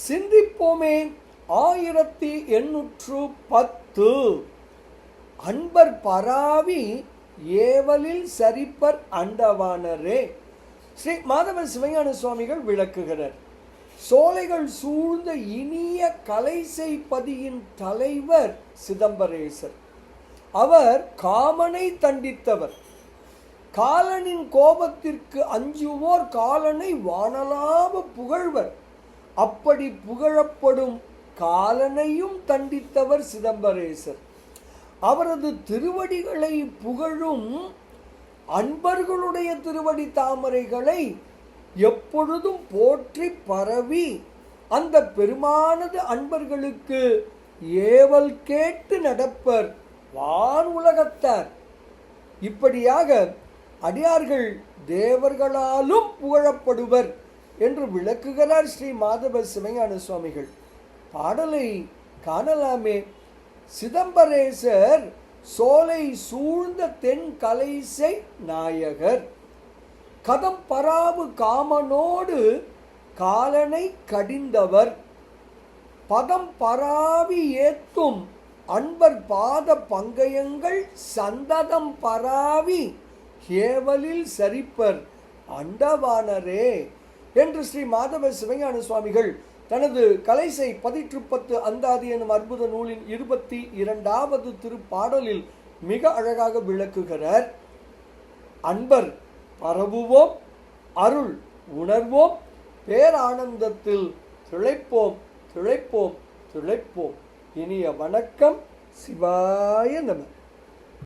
சிந்திப்போமே. 1810 அன்பர் பராவி ஏவலில் சரிப்பர் அண்டவானரே. ஸ்ரீ மாதவ சிவஞான சுவாமிகள் விளக்குகிறார். சோலைகள் சூழ்ந்த இனிய கலைசெய்பதியின் தலைவர் சிதம்பரேசர். அவர் காமனை தண்டித்தவர். காலனின் கோபத்திற்கு அஞ்சுவோர் காலனை வானலாவ புகழ்வர். அப்படி புகழப்படும் காலனையும் தண்டித்தவர் சிதம்பரேசர். அவரது திருவடிகளை புகழும் அன்பர்களுடைய திருவடி தாமரைகளை எப்பொழுதும் போற்றி பரவி அந்த பெருமானது அன்பர்களுக்கு ஏவல் கேட்டு நடப்பர் வான் உலகத்தார். இப்படியாக அடியார்கள் தேவர்களாலும் புகழப்படுவர் என்று விளக்குகிறார் ஸ்ரீ மாதவ சிவஞான சுவாமிகள். பாடலை காணலாமே. சிதம்பரேசர் சோலை சூழ்ந்த தென் கலைசை நாயகர். கதம் பராவு காமனோடு காலனை கடிந்தவர். பதம் பராவி ஏத்தும் அன்பர் பாத பங்கயங்கள் சந்ததம் பராவி ஏவலில் சரிப்பர் அண்டவானரே என்று ஸ்ரீ மாதவ சிவஞான சுவாமிகள் தனது கலைசை 10 அந்தாதி எனும் அற்புத நூலின் 22வது திருப்பாடலில் மிக அழகாக விளக்குகிறார். அன்பர் பரவுவோம், அருள் உணர்வோம், பேரானந்தத்தில் திளைப்போம் திளைப்போம் திளைப்போம். இனிய வணக்கம். சிவாய நம.